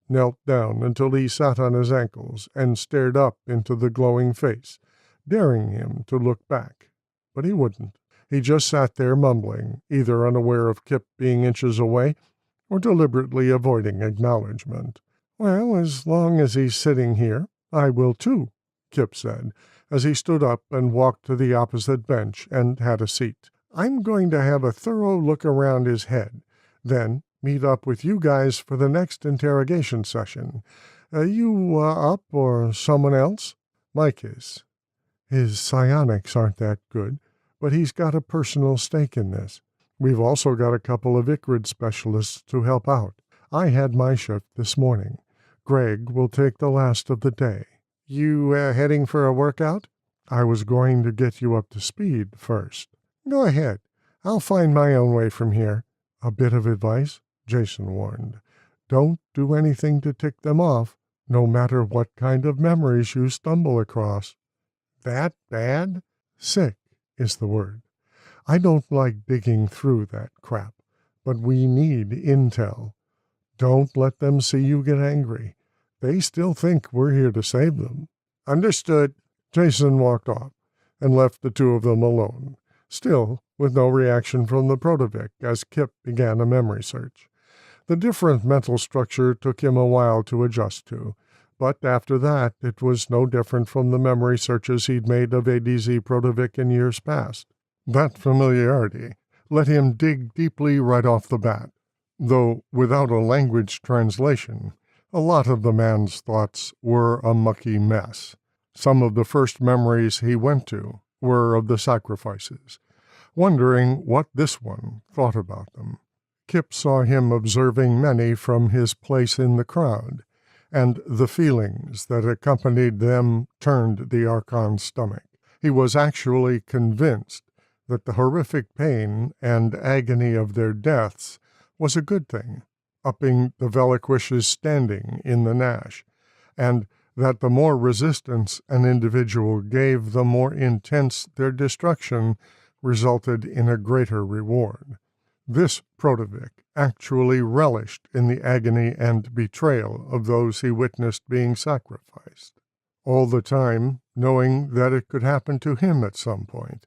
knelt down until he sat on his ankles and stared up into the glowing face, daring him to look back. But he wouldn't. He just sat there mumbling, either unaware of Kip being inches away or deliberately avoiding acknowledgement. "Well, as long as he's sitting here, I will too," Kip said, as he stood up and walked to the opposite bench and had a seat. "I'm going to have a thorough look around his head, then meet up with you guys for the next interrogation session. You up, or someone else?" "Mike is. His psionics aren't that good, but he's got a personal stake in this. We've also got a couple of Icrid specialists to help out. I had my shift this morning. Greg will take the last of the day." "You heading for a workout?" "I was going to get you up to speed first." "Go ahead. I'll find my own way from here." "A bit of advice," Jason warned. "Don't do anything to tick them off, no matter what kind of memories you stumble across." "That bad?" "Sick is the word. I don't like digging through that crap, but we need intel. Don't let them see you get angry. They still think we're here to save them." "Understood." Jason walked off and left the two of them alone, still with no reaction from the Protovic as Kip began a memory search. The different mental structure took him a while to adjust to, but after that it was no different from the memory searches he'd made of ADZ Protovic in years past. That familiarity let him dig deeply right off the bat, though without a language translation. A lot of the man's thoughts were a mucky mess. Some of the first memories he went to were of the sacrifices, wondering what this one thought about them. Kip saw him observing many from his place in the crowd, and the feelings that accompanied them turned the Archon's stomach. He was actually convinced that the horrific pain and agony of their deaths was a good thing, upping the Veliquish's standing in the Nash, and that the more resistance an individual gave, the more intense their destruction resulted in a greater reward. This Protovic actually relished in the agony and betrayal of those he witnessed being sacrificed, all the time knowing that it could happen to him at some point.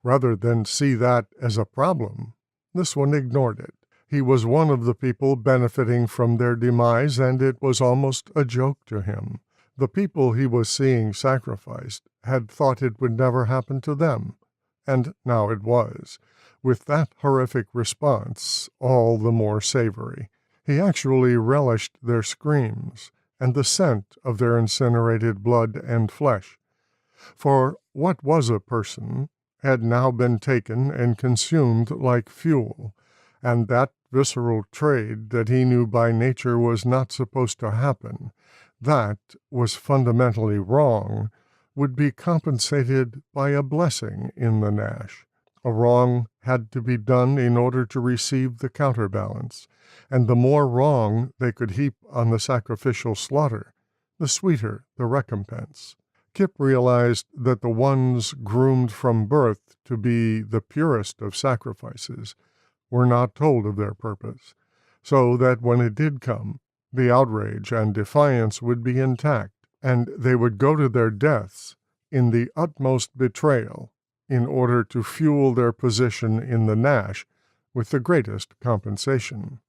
Rather than see that as a problem, this one ignored it. He was one of the people benefiting from their demise, and it was almost a joke to him. The people he was seeing sacrificed had thought it would never happen to them, and now it was, with that horrific response all the more savory. He actually relished their screams and the scent of their incinerated blood and flesh. For what was a person had now been taken and consumed like fuel, and that visceral trade that he knew by nature was not supposed to happen, that was fundamentally wrong, would be compensated by a blessing in the Nash. A wrong had to be done in order to receive the counterbalance, and the more wrong they could heap on the sacrificial slaughter, the sweeter the recompense. Kip realized that the ones groomed from birth to be the purest of sacrifices were not told of their purpose, so that when it did come, the outrage and defiance would be intact, and they would go to their deaths in the utmost betrayal in order to fuel their position in the Nash with the greatest compensation.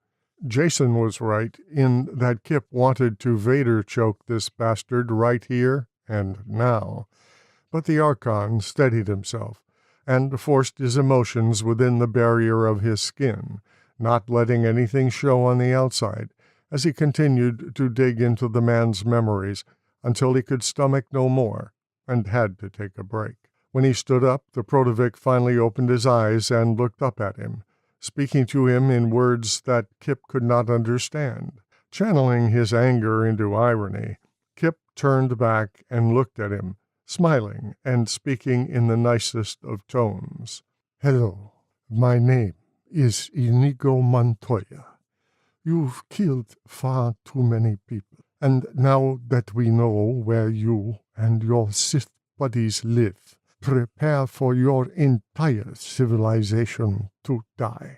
Jason was right in that Kip wanted to Vader choke this bastard right here and now, but the Archon steadied himself and forced his emotions within the barrier of his skin, not letting anything show on the outside, as he continued to dig into the man's memories until he could stomach no more and had to take a break. When he stood up, the Protovic finally opened his eyes and looked up at him, speaking to him in words that Kip could not understand. Channeling his anger into irony, Kip turned back and looked at him, smiling and speaking in the nicest of tones. "Hello, my name is Inigo Montoya. You've killed far too many people, and now that we know where you and your Sith buddies live, prepare for your entire civilization to die."